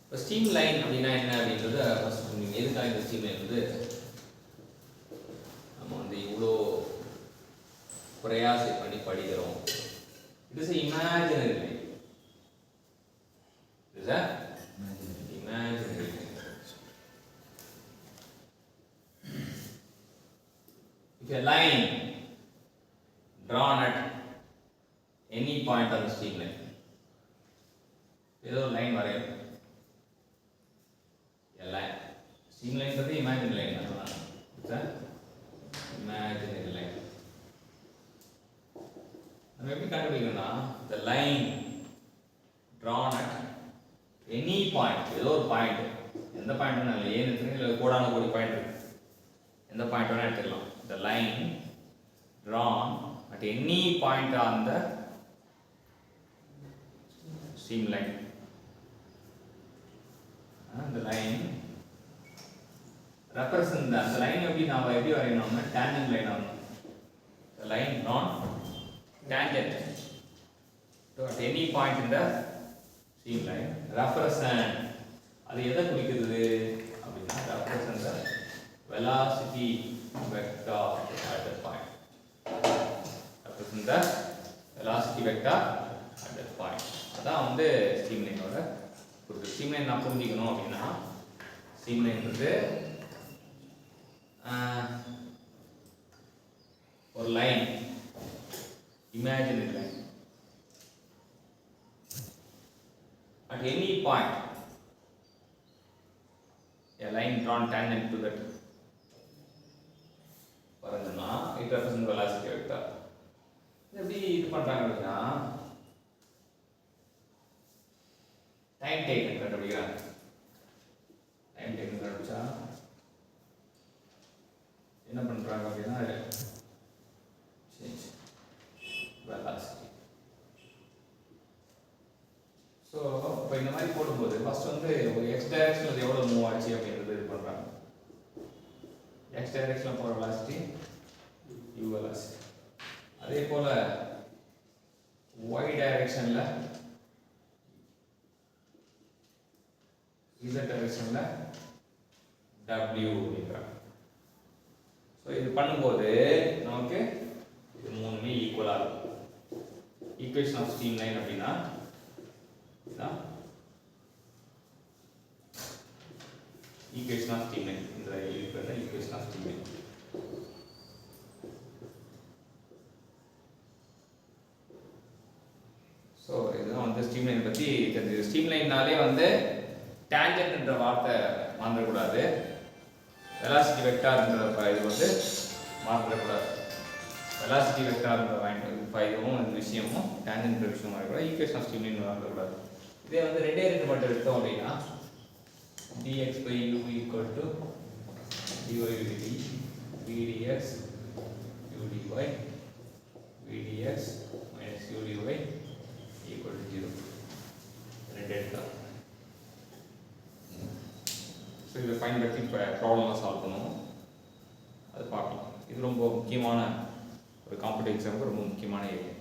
இப்போ stream line அப்படின்னா என்ன அப்படின்றத ஃபர்ஸ்ட் நீங்கள் எதுக்காக இந்த ஸ்ட்ரீம் லைன் வந்து நம்ம வந்து இவ்வளோ பிரயாசை பண்ணி படிக்கிறோம். It is imaginary line. It is imaginary line. If a line drawn at any point on the stream line, ஏதோ லைன் வரையும் லைன் ஸ்ட்ரீம் லைன்றது இமேஜினரி லைன் தான். இமேஜினரி லைன் நம்ம எப்படி கண்டுபிடிக்கணும்னா the line drawn at any point, ஏதோ ஒரு point, எந்த point வேணாலும் இல்லை, ஏன்னு இருக்கு இல்லை கோடான கோடி பாயிண்ட் இருக்கு, எந்த பாயிண்ட் வேணால் எடுத்துக்கலாம். the line drawn at any point on the stream line. The line represent the line எப்படி நாம எப்படி வரையணும்னா tangent line ஆகும். the line drawn tangent to at any point in the stream line represent, அது எதை குறிக்கிறது அப்படின்னா represent the velocity vector at that point. represent the velocity vector at that point. அதான் வந்து ஸ்ட்ரீம் லைனோட ஒரு ஸ்ட்ரீம் லைன் நான் புரிஞ்சிக்கணும் அப்படின்னா ஸ்ட்ரீம் லைன் வந்து ஒரு line, imaginary line at any point, a line drawn tangent to that வரதுன்னா it represents velocity vector. எப்படி இது பண்றாங்க அப்படின்னா டைம் டேக்கன் கண்டுபிடிக்கிறாங்க. டைம் டேக்கன் கண்டுபிடிச்சா என்ன பண்றாங்க அப்படின்னா சேஞ்ச் velocity. ஸோ இப்போ இந்த மாதிரி போடும்போது ஃபர்ஸ்ட் வந்து ஒரு எக்ஸ் டைரக்ஷனில் எவ்வளோ மூவ் ஆச்சு அப்படின்றது இது பண்ணுறாங்க. எக்ஸ் டைரக்ஷனில் போகிற velocity u velocity. அதே போல் y டைரக்ஷனில் z டைரக்ஷனில் w அப்படின்றாங்க. ஸோ இது பண்ணும்போது நமக்கு இது மூணுமே ஈக்குவலாக இருக்கும். ஈக்குவேஷன் ஆஃப் ஸ்ட்ரீம் லைன் அப்படின்னா இதுதான் ஈக்குவேஷன் ஆஃப் ஸ்ட்ரீம் லைன். இந்த இருக்கிற equation of stream line. So இதுதான் வந்து ஸ்ட்ரீம் லைன் பற்றி தெரிஞ்சது. ஸ்ட்ரீம் லைன்னாலே வந்து டேஞ்சன்ட் என்ற வார்த்தை மாற்றக்கூடாது, வெலாசிட்டி வெக்டார்ன்ற இது வந்து மாற்றக்கூடாது. வெலாசிட்டி வெக்டார்ன்ற இதுவும் இந்த விஷயமும் டேஞ்சன்ட் விஷயம் மாறக்கூடாது. ஈக்குவேஷன் ஆஃப் ஸ்ட்ரீம் லைன் மாற்றக்கூடாது. இதே வந்து ரெண்டே ரெண்டு மட்டும் எடுத்தோம் அப்படின்னா dx by u equal to dy dt vdx u dy vdx minus u dy equal to 0. ரெண்டு எடுத்தோம். ஸோ இதை பயன்படுத்தி இப்போ ப்ராப்ளம்லாம் சால்வ் பண்ணுவோம், அது பார்க்கலாம். இது ரொம்ப முக்கியமான ஒரு காம்படிட்டிவ் எக்ஸாமுக்கு ரொம்ப முக்கியமான ஏரியா.